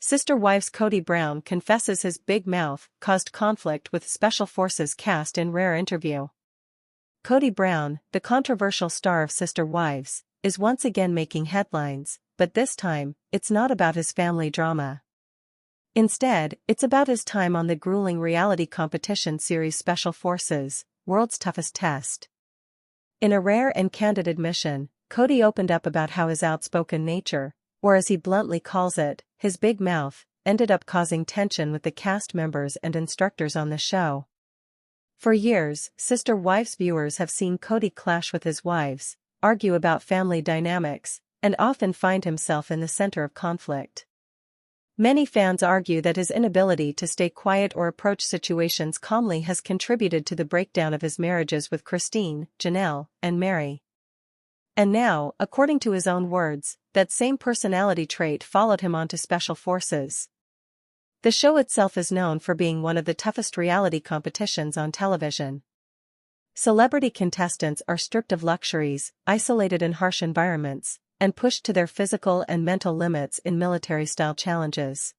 Sister Wives Kody Brown confesses his big mouth caused conflict with Special Forces cast in rare interview. Kody Brown, the controversial star of Sister Wives, is once again making headlines, but this time, it's not about his family drama. Instead, it's about his time on the grueling reality competition series Special Forces, World's Toughest Test. In a rare and candid admission, Kody opened up about how his outspoken nature, or as he bluntly calls it, his big mouth, ended up causing tension with the cast members and instructors on the show. For years, Sister Wives viewers have seen Kody clash with his wives, argue about family dynamics, and often find himself in the center of conflict. Many fans argue that his inability to stay quiet or approach situations calmly has contributed to the breakdown of his marriages with Christine, Janelle, and Mary. And now, according to his own words, that same personality trait followed him onto Special Forces. The show itself is known for being one of the toughest reality competitions on television. Celebrity contestants are stripped of luxuries, isolated in harsh environments, and pushed to their physical and mental limits in military-style challenges.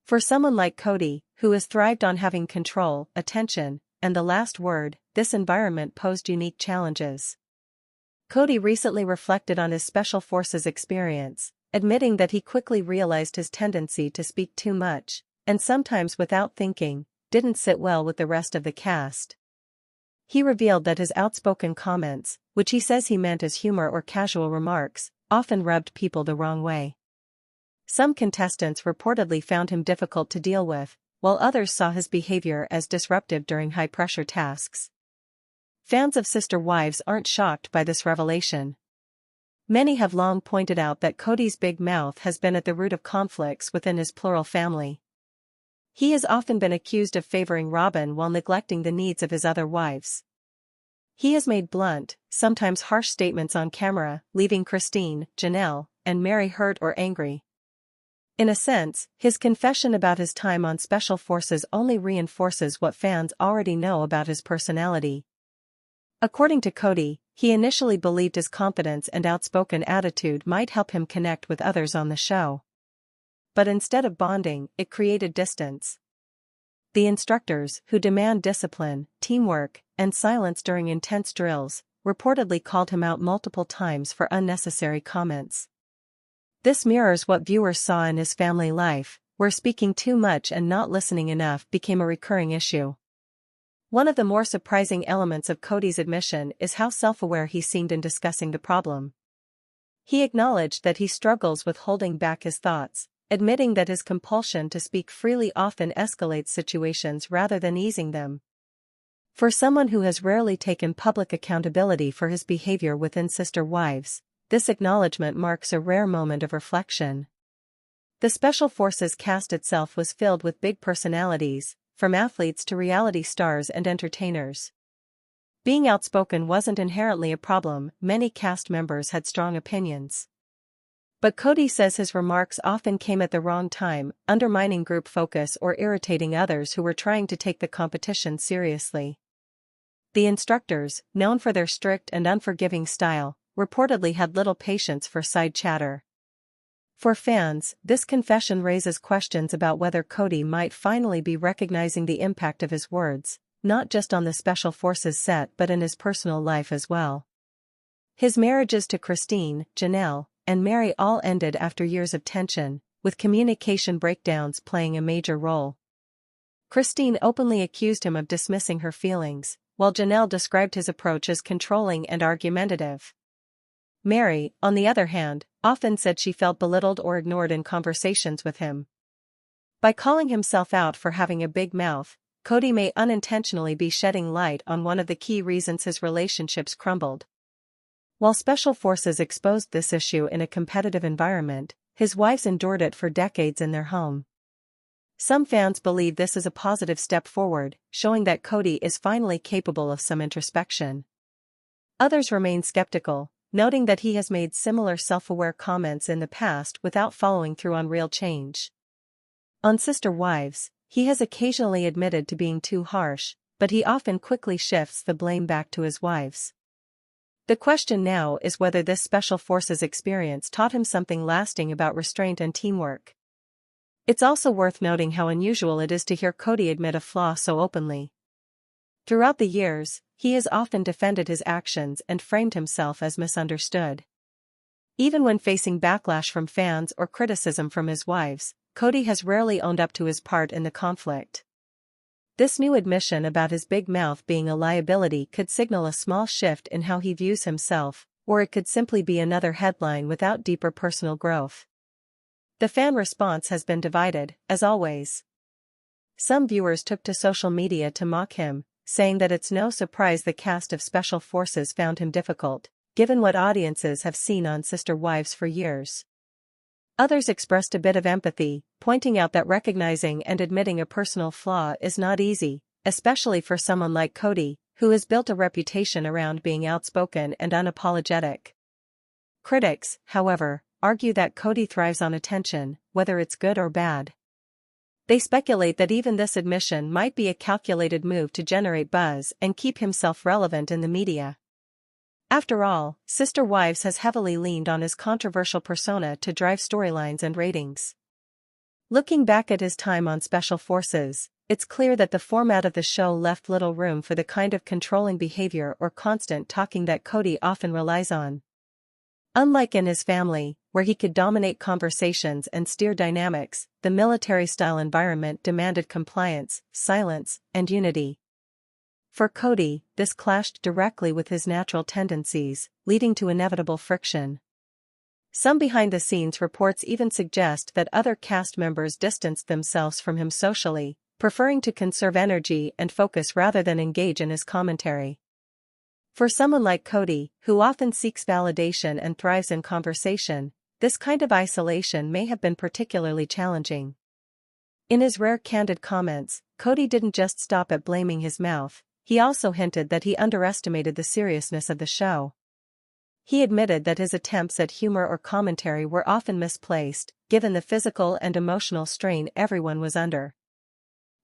For someone like Kody, who has thrived on having control, attention, and the last word, this environment posed unique challenges. Kody recently reflected on his Special Forces experience, admitting that he quickly realized his tendency to speak too much, and sometimes without thinking, didn't sit well with the rest of the cast. He revealed that his outspoken comments, which he says he meant as humor or casual remarks, often rubbed people the wrong way. Some contestants reportedly found him difficult to deal with, while others saw his behavior as disruptive during high-pressure tasks. Fans of Sister Wives aren't shocked by this revelation. Many have long pointed out that Kody's big mouth has been at the root of conflicts within his plural family. He has often been accused of favoring Robin while neglecting the needs of his other wives. He has made blunt, sometimes harsh statements on camera, leaving Christine, Janelle, and Mary hurt or angry. In a sense, his confession about his time on Special Forces only reinforces what fans already know about his personality. According to Kody, he initially believed his confidence and outspoken attitude might help him connect with others on the show. But instead of bonding, it created distance. The instructors, who demand discipline, teamwork, and silence during intense drills, reportedly called him out multiple times for unnecessary comments. This mirrors what viewers saw in his family life, where speaking too much and not listening enough became a recurring issue. One of the more surprising elements of Kody's admission is how self-aware he seemed in discussing the problem. He acknowledged that he struggles with holding back his thoughts, admitting that his compulsion to speak freely often escalates situations rather than easing them. For someone who has rarely taken public accountability for his behavior within Sister Wives, this acknowledgement marks a rare moment of reflection. The Special Forces cast itself was filled with big personalities, from athletes to reality stars and entertainers. Being outspoken wasn't inherently a problem, many cast members had strong opinions. But Kody says his remarks often came at the wrong time, undermining group focus or irritating others who were trying to take the competition seriously. The instructors, known for their strict and unforgiving style, reportedly had little patience for side chatter. For fans, this confession raises questions about whether Kody might finally be recognizing the impact of his words, not just on the Special Forces set but in his personal life as well. His marriages to Christine, Janelle, and Mary all ended after years of tension, with communication breakdowns playing a major role. Christine openly accused him of dismissing her feelings, while Janelle described his approach as controlling and argumentative. Mary, on the other hand, often said she felt belittled or ignored in conversations with him. By calling himself out for having a big mouth, Kody may unintentionally be shedding light on one of the key reasons his relationships crumbled. While Special Forces exposed this issue in a competitive environment, his wives endured it for decades in their home. Some fans believe this is a positive step forward, showing that Kody is finally capable of some introspection. Others remain skeptical, noting that he has made similar self-aware comments in the past without following through on real change. On Sister Wives, he has occasionally admitted to being too harsh, but he often quickly shifts the blame back to his wives. The question now is whether this Special Forces experience taught him something lasting about restraint and teamwork. It's also worth noting how unusual it is to hear Kody admit a flaw so openly. Throughout the years, he has often defended his actions and framed himself as misunderstood. Even when facing backlash from fans or criticism from his wives, Kody has rarely owned up to his part in the conflict. This new admission about his big mouth being a liability could signal a small shift in how he views himself, or it could simply be another headline without deeper personal growth. The fan response has been divided, as always. Some viewers took to social media to mock him, saying that it's no surprise the cast of Special Forces found him difficult, given what audiences have seen on Sister Wives for years. Others expressed a bit of empathy, pointing out that recognizing and admitting a personal flaw is not easy, especially for someone like Kody, who has built a reputation around being outspoken and unapologetic. Critics, however, argue that Kody thrives on attention, whether it's good or bad. They speculate that even this admission might be a calculated move to generate buzz and keep himself relevant in the media. After all, Sister Wives has heavily leaned on his controversial persona to drive storylines and ratings. Looking back at his time on Special Forces, it's clear that the format of the show left little room for the kind of controlling behavior or constant talking that Kody often relies on. Unlike in his family, where he could dominate conversations and steer dynamics, the military-style environment demanded compliance, silence, and unity. For Kody, this clashed directly with his natural tendencies, leading to inevitable friction. Some behind-the-scenes reports even suggest that other cast members distanced themselves from him socially, preferring to conserve energy and focus rather than engage in his commentary. For someone like Kody, who often seeks validation and thrives in conversation, this kind of isolation may have been particularly challenging. In his rare candid comments, Kody didn't just stop at blaming his mouth, he also hinted that he underestimated the seriousness of the show. He admitted that his attempts at humor or commentary were often misplaced, given the physical and emotional strain everyone was under.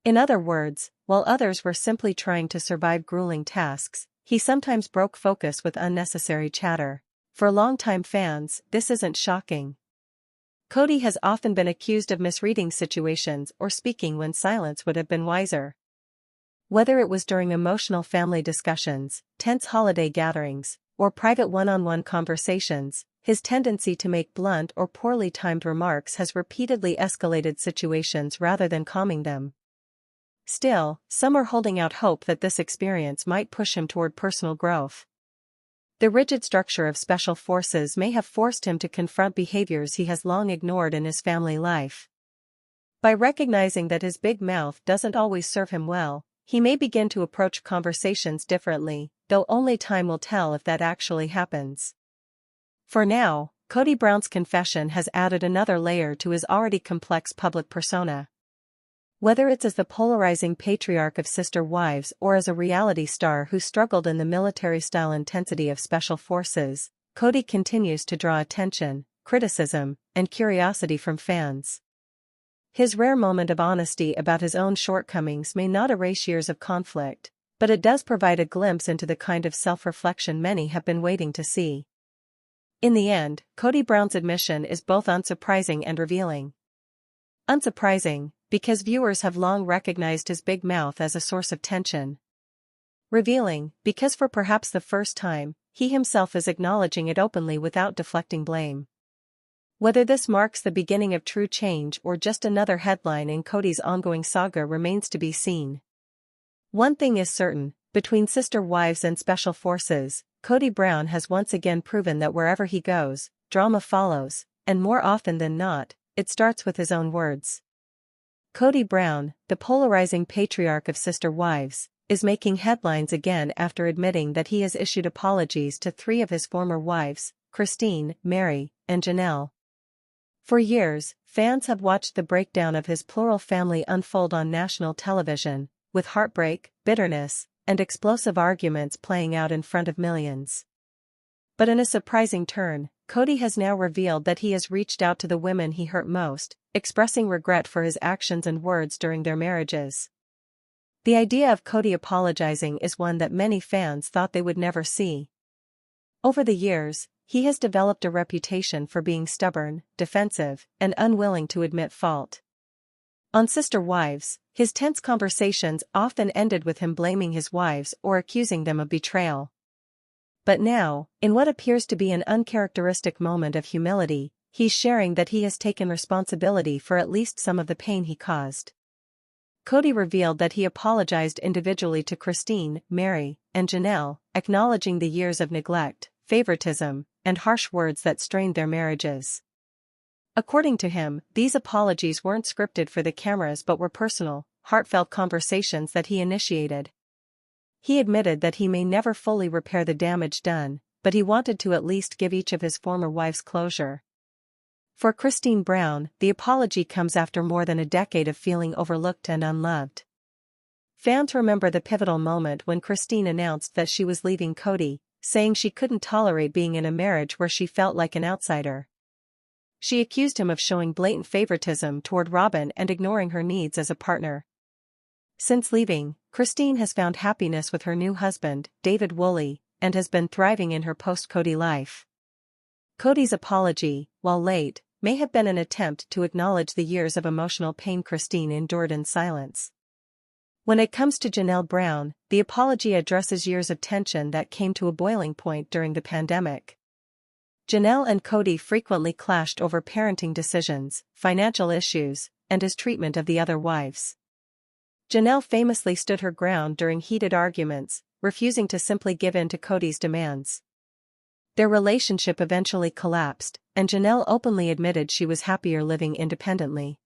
In other words, while others were simply trying to survive grueling tasks, he sometimes broke focus with unnecessary chatter. For longtime fans, this isn't shocking. Kody has often been accused of misreading situations or speaking when silence would have been wiser. Whether it was during emotional family discussions, tense holiday gatherings, or private one-on-one conversations, his tendency to make blunt or poorly timed remarks has repeatedly escalated situations rather than calming them. Still, some are holding out hope that this experience might push him toward personal growth. The rigid structure of Special Forces may have forced him to confront behaviors he has long ignored in his family life. By recognizing that his big mouth doesn't always serve him well, he may begin to approach conversations differently, though only time will tell if that actually happens. For now, Kody Brown's confession has added another layer to his already complex public persona. Whether it's as the polarizing patriarch of Sister Wives or as a reality star who struggled in the military-style intensity of Special Forces, Kody continues to draw attention, criticism, and curiosity from fans. His rare moment of honesty about his own shortcomings may not erase years of conflict, but it does provide a glimpse into the kind of self-reflection many have been waiting to see. In the end, Kody Brown's admission is both unsurprising and revealing. Unsurprising, because viewers have long recognized his big mouth as a source of tension. Revealing, because for perhaps the first time, he himself is acknowledging it openly without deflecting blame. Whether this marks the beginning of true change or just another headline in Kody's ongoing saga remains to be seen. One thing is certain, between Sister Wives and Special Forces, Kody Brown has once again proven that wherever he goes, drama follows, and more often than not, it starts with his own words. Kody Brown, the polarizing patriarch of Sister Wives, is making headlines again after admitting that he has issued apologies to 3 of his former wives, Christine, Mary, and Janelle. For years, fans have watched the breakdown of his plural family unfold on national television, with heartbreak, bitterness, and explosive arguments playing out in front of millions. But in a surprising turn, Kody has now revealed that he has reached out to the women he hurt most, expressing regret for his actions and words during their marriages. The idea of Kody apologizing is one that many fans thought they would never see. Over the years, he has developed a reputation for being stubborn, defensive, and unwilling to admit fault. On Sister Wives, his tense conversations often ended with him blaming his wives or accusing them of betrayal. But now, in what appears to be an uncharacteristic moment of humility, he's sharing that he has taken responsibility for at least some of the pain he caused. Kody revealed that he apologized individually to Christine, Mary, and Janelle, acknowledging the years of neglect, favoritism, and harsh words that strained their marriages. According to him, these apologies weren't scripted for the cameras but were personal, heartfelt conversations that he initiated. He admitted that he may never fully repair the damage done, but he wanted to at least give each of his former wives closure. For Christine Brown, the apology comes after more than a decade of feeling overlooked and unloved. Fans remember the pivotal moment when Christine announced that she was leaving Kody, saying she couldn't tolerate being in a marriage where she felt like an outsider. She accused him of showing blatant favoritism toward Robyn and ignoring her needs as a partner. Since leaving, Christine has found happiness with her new husband, David Woolley, and has been thriving in her post-Kody life. Kody's apology, while late, may have been an attempt to acknowledge the years of emotional pain Christine endured in silence. When it comes to Janelle Brown, the apology addresses years of tension that came to a boiling point during the pandemic. Janelle and Kody frequently clashed over parenting decisions, financial issues, and his treatment of the other wives. Janelle famously stood her ground during heated arguments, refusing to simply give in to Kody's demands. Their relationship eventually collapsed, and Janelle openly admitted she was happier living independently.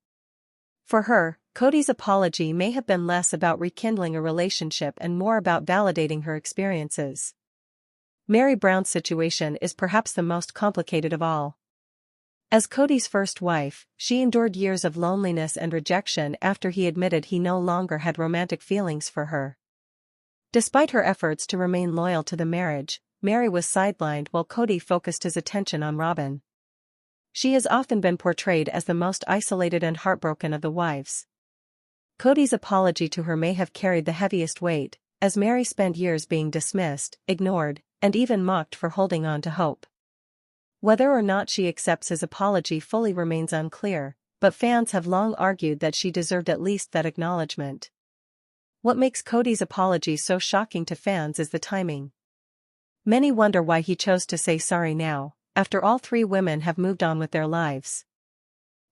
For her, Kody's apology may have been less about rekindling a relationship and more about validating her experiences. Mary Brown's situation is perhaps the most complicated of all. As Kody's first wife, she endured years of loneliness and rejection after he admitted he no longer had romantic feelings for her. Despite her efforts to remain loyal to the marriage, Mary was sidelined while Kody focused his attention on Robyn. She has often been portrayed as the most isolated and heartbroken of the wives. Kody's apology to her may have carried the heaviest weight, as Mary spent years being dismissed, ignored, and even mocked for holding on to hope. Whether or not she accepts his apology fully remains unclear, but fans have long argued that she deserved at least that acknowledgement. What makes Kody's apology so shocking to fans is the timing. Many wonder why he chose to say sorry now, after all three women have moved on with their lives.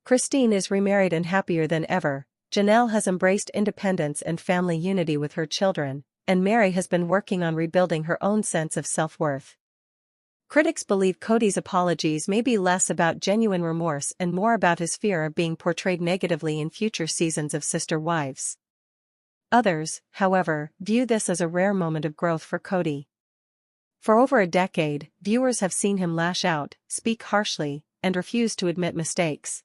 Christine is remarried and happier than ever, Janelle has embraced independence and family unity with her children, and Mary has been working on rebuilding her own sense of self-worth. Critics believe Kody's apologies may be less about genuine remorse and more about his fear of being portrayed negatively in future seasons of Sister Wives. Others, however, view this as a rare moment of growth for Kody. For over a decade, viewers have seen him lash out, speak harshly, and refuse to admit mistakes.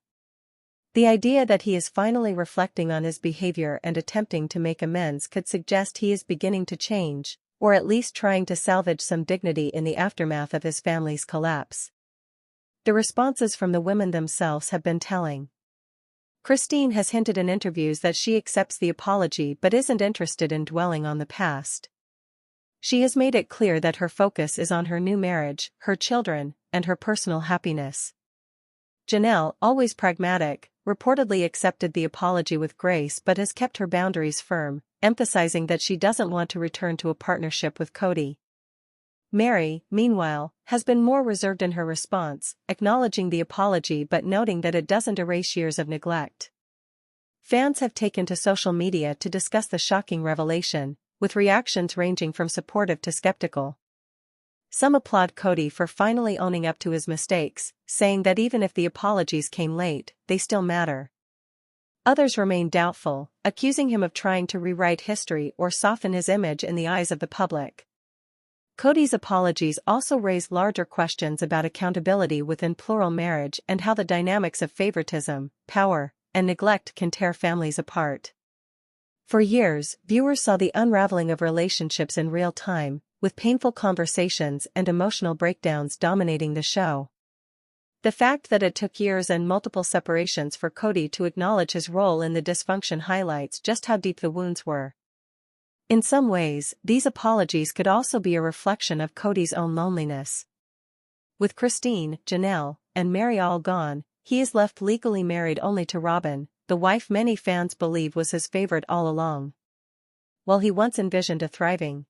The idea that he is finally reflecting on his behavior and attempting to make amends could suggest he is beginning to change, or at least trying to salvage some dignity in the aftermath of his family's collapse. The responses from the women themselves have been telling. Christine has hinted in interviews that she accepts the apology but isn't interested in dwelling on the past. She has made it clear that her focus is on her new marriage, her children, and her personal happiness. Janelle, always pragmatic, reportedly accepted the apology with grace but has kept her boundaries firm, emphasizing that she doesn't want to return to a partnership with Kody. Mary, meanwhile, has been more reserved in her response, acknowledging the apology but noting that it doesn't erase years of neglect. Fans have taken to social media to discuss the shocking revelation, with reactions ranging from supportive to skeptical. Some applaud Kody for finally owning up to his mistakes, saying that even if the apologies came late, they still matter. Others remain doubtful, accusing him of trying to rewrite history or soften his image in the eyes of the public. Kody's apologies also raise larger questions about accountability within plural marriage and how the dynamics of favoritism, power, and neglect can tear families apart. For years, viewers saw the unraveling of relationships in real time, with painful conversations and emotional breakdowns dominating the show. The fact that it took years and multiple separations for Kody to acknowledge his role in the dysfunction highlights just how deep the wounds were. In some ways, these apologies could also be a reflection of Kody's own loneliness. With Christine, Janelle, and Mary all gone, he is left legally married only to Robyn, the wife many fans believe was his favorite all along. While he once envisioned a thriving,